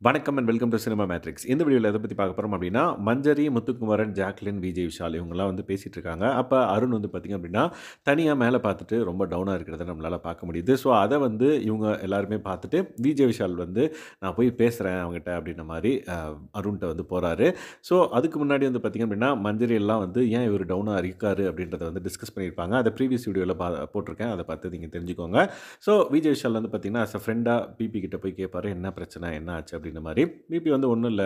வணக்கம் and welcome to cinema matrix. இந்த வீடியோல எத பத்தி பார்க்க போறோம் அப்டின்னா, மஞ்சரி, முத்துக்குமரன், ஜாக்லின், விஜய் விஷால் இவங்கலாம் வந்து பேசிட்டு இருக்காங்க. அப்ப அருண் வந்து பார்த்தீங்க அப்டின்னா, தனியா மேல பார்த்துட்டு ரொம்ப டவுனா இருக்கிறத நம்மளால பார்க்க முடியுது. ஸோ அத வந்து இவங்க எல்லாருமே பார்த்துட்டு, விஜய் விஷால் வந்து நான் போய் பேசுறேன் அவங்கட்ட அப்டின்ற மாரி அருண்ட்ட வந்து போறாரு. ஸோ அதுக்கு முன்னாடி வந்து பார்த்தீங்க அப்டின்னா, மஞ்சரி எல்லாம் வந்து ஏன் இவரு டவுனா இருக்காரு அப்டின்றத வந்து டிஸ்கஸ் பண்ணியிருப்பாங்க. அத ப்ரீவியஸ் வீடியோல போட்டுருக்கேன். அத பார்த்து நீங்க தெரிஞ்சுக்கோங்க. ஸோ விஜய் விஷால் வந்து பார்த்தீங்கன்னா, ஆஸ் அ ஃப்ரெண்டா பிபி கிட்ட போய் கேட்பாரு. என்ன பிரச்சனை? என்ன ஆச்சு? அப்படின்ற மாரி. பிபி வந்து ஒண்ணும் இல்ல.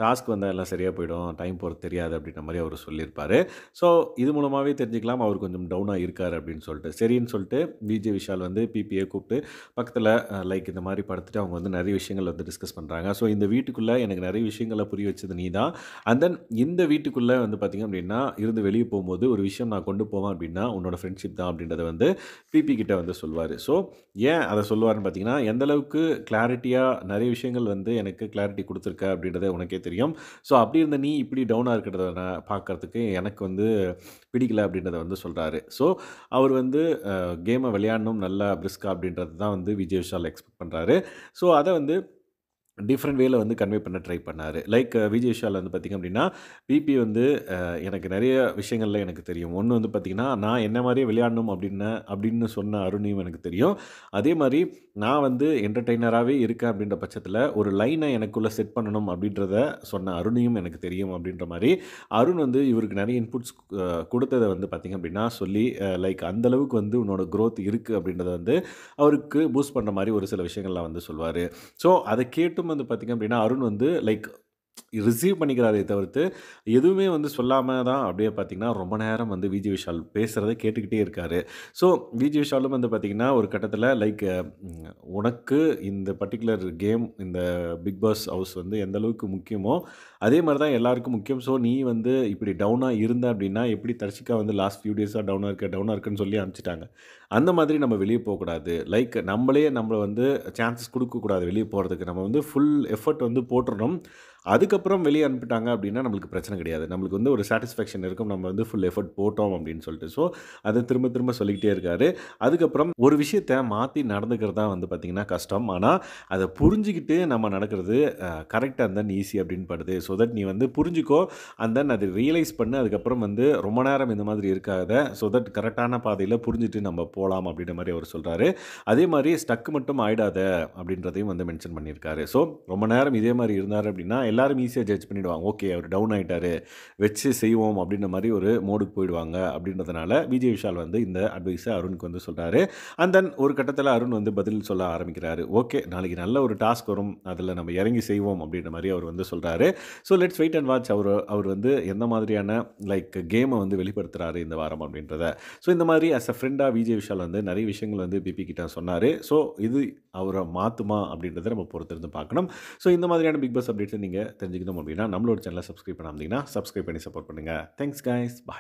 டாஸ்க் வந்தா எல்லாம் சரியா போயிடும். டைம் போறது தெரியாது அப்படின்ற மாரி அவரு சொல்லியிருப்பாரு. ஸோ இது மூலமாவே தெரிஞ்சுக்கலாம் அவர் கொஞ்சம் டவுனா இருக்காரு அப்படின்னு சொல்லிட்டு. சரின்னு சொல்லிட்டு விஜய் விஷால் வந்து பிபிய கூப்பிட்டு பக்கத்துல லைக் இந்த மாரி படுத்துட்டு அவங்க வந்து நெறைய விஷயங்கள் வந்து டிஸ்கஸ் பண்றாங்க. ஸோ இந்த வீட்டுக்குள்ள எனக்கு நெறைய விஷயங்கள புரிய வச்சது நீ தான். அண்ட் தென் இந்த வீட்டுக்குள்ள வந்து பார்த்தீங்க அப்படின்னா, இருந்து வெளிய போம்போது ஒரு விஷயம் நான் கொண்டு போவேன் அப்படின்னா, உன்னோட ஃப்ரெண்ட்ஷிப் தான் அப்படின்றத வந்து பிபி கிட்ட வந்து சொல்வாரு. ஸோ ஏன் அத சொல்லுவாருன்னு பார்த்தீங்கன்னா, எந்த அளவுக்கு கிளாரிட்டியா நெறைய விஷயங்கள் வந்து எனக்கு கிளாரிட்டி குடுத்துருக்க அப்படின்றது உனக்கே தெரியும். ஸோ அப்படி இருந்த நீ இப்படி டவுனா இருக்கிறத நான் பார்க்கறதுக்கு எனக்கு வந்து பிடிக்கல அப்படின்றத வந்து சொல்றாரு. ஸோ அவர் வந்து கேம விளையாடணும் நல்லா பிரிஸ்கா அப்படின்றது தான் வந்து விஜய் விஷால் எக்ஸ்பெக்ட் பண்றாரு. ஸோ அத வந்து டிஃப்ரெண்ட் வேல வந்து கன்வே பண்ண ட்ரை பண்ணாரு. லைக் விஜய் விஷால் வந்து பார்த்தீங்க அப்டின்னா, பிபி வந்து எனக்கு நெறைய விஷயங்கள்ல எனக்கு தெரியும். ஒண்ணு வந்து பார்த்தீங்கன்னா, நான் என்ன மாரியே விளையாடணும் அப்டின்னு சொன்ன அருணையும் எனக்கு தெரியும். அதே மாரி நான் வந்து என்டர்டெய்னராவே இருக்கேன் அப்டின்ற பட்சத்தில, ஒரு லைன எனக்குள்ள செட் பண்ணணும் அப்டின்றத சொன்ன அருணையும் எனக்கு தெரியும் அப்டின்ற மாரி, அருண் வந்து இவருக்கு நெறைய இன்புட்ஸ் குடுத்தத வந்து பார்த்தீங்க அப்டின்னா சொல்லி, லைக் அந்த அளவுக்கு வந்து உன்னோட குரோத் இருக்கு அப்டின்றத வந்து அவருக்கு பூஸ்ட் பண்ற மாரி ஒரு சில விஷயங்கள்லாம் வந்து சொல்வாரு. ஸோ, அத கேட்டும் வந்து பார்த்தீங்க அப்டின்னா, அருண் வந்து லைக் ரிசீவ் பண்ணிக்கிறாரே தவிர்த்து, எதுவுமே வந்து சொல்லாம தான் அப்படியே பார்த்தீங்கன்னா, ரொம்ப நேரம் வந்து விஜய் விஷால் பேசுறத கேட்டுக்கிட்டே இருக்காரு. ஸோ, விஜய் விஷாலும் வந்து பார்த்தீங்கன்னா, ஒரு கட்டத்தில லைக் உனக்கு இந்த பர்ட்டிகுலர் கேம், இந்த பிக் பாஸ் ஹவுஸ் வந்து எந்த அளவுக்கு முக்கியமோ, அதே மாரி தான் எல்லாருக்கும் முக்கியம். ஸோ, நீ வந்து இப்படி டவுனா இருந்த அப்படின்னா, எப்படி தர்ஷிகா வந்து லாஸ்ட் ஃபியூ டேஸா டவுனா இருக்கன்னு சொல்லி அனுப்பிச்சுட்டாங்க. அந்த மாதிரி நம்ம வெளிய போக்கூடாது. லைக் நம்மளே நம்மள வந்து சான்ஸஸ் குடுக்கக்கூடாது வெளிய போறதுக்கு. நம்ம வந்து ஃபுல் எஃபோர்ட் வந்து போட்டுறணும். அதுக்கப்புறம் வெளிய அனுப்பிட்டாங்க அப்டின்னா, நம்மளுக்கு பிரச்சனை கிடையாது. நம்மளுக்கு வந்து ஒரு சாட்டிஸ்ஃபேக்ஷன் இருக்கும். நம்ம வந்து ஃபுல் எஃபோர்ட் போட்டோம் அப்டின்னு சொல்லிட்டு. ஸோ, அத திரும்ப திரும்ப சொல்லிக்கிட்டே இருக்காரு. அதுக்கப்புறம் ஒரு விஷயத்த மாத்தி நடந்துக்கிறது தான் வந்து பார்த்தீங்கன்னா கஷ்டம். ஆனா, அத புரிஞ்சுகிட்டு நம்ம நடக்கிறது கரெக்ட் அண்ட் தென் ஈஸி அப்டின்னு படுது. ஸோ தட் நீ வந்து புரிஞ்சுக்கோ. அண்ட் தென் அத ரியலைஸ் பண்ணு. அதுக்கப்புறம் வந்து ரொம்ப நேரம் இந்த மாதிரி இருக்காத. ஸோ தட் கரெக்ட்டான பாதையில புரிஞ்சுட்டு நம்ம போலாம் அப்டின்ற மாரி அவரு சொல்றாரு. அதே மாரி ஸ்டக் மட்டும் ஆயிடாத அப்டின்றதையும் வந்து மென்ஷன் பண்ணியிருக்காரு. ஸோ, ரொம்ப நேரம் இதே மாரி இருந்தாரு அப்டின்னா, எல்லாரும் ஈஸியா ஜட்ஜ் பண்ணிடுவாங்க. ஓகே அவரு டவுன் ஆயிட்டாரு. வச்சு செய்வோம் அப்டின்ற மாரி ஒரு மோடுக்கு போயிடுவாங்க அப்டின்றதுனால, விஜய் விஷால் வந்து இந்த அட்வைஸ அருணுக்கு வந்து சொல்றாரு. அண்ட் தென் ஒரு கட்டத்தில அருண் வந்து பதில் சொல்ல ஆரம்பிக்கிறாரு. ஓகே நாளைக்கு நல்ல ஒரு டாஸ்க் வரும். அதில நம்ம இறங்கி செய்வோம் அப்டின்ற மாரி அவர் வந்து சொல்றாரு. So let's wait and watch அவர் வந்து எந்த மாதிரியான லைக் கேம வந்து வெளிப்படுத்துறாரு இந்த வாரம் அப்டின்றத. ஸோ இந்த மாதிரி ஆஸ் அ ஃப்ரெண்டா விஜய் விஷால் வந்து நெறைய விஷயங்கள் வந்து பிபி கிட்ட சொன்னாரு. ஸோ இது அவர மாத்துமா அப்டின்றத நம்ம பொறுத்திருந்து பார்க்கணும். ஸோ இந்த மாதிரியான பிக் பாஸ் அப்டேட்ஸ நீங்க தெரிஞ்சுக்கணும் அப்டின்னா, நம்மளோட சேனல சப்ஸ்கிரைப் பண்ணாம இருந்தீங்கன்னா, சப்ஸ்கிரைப் பண்ணி சப்போர்ட் பண்ணுங்க. Thanks guys. பாய்.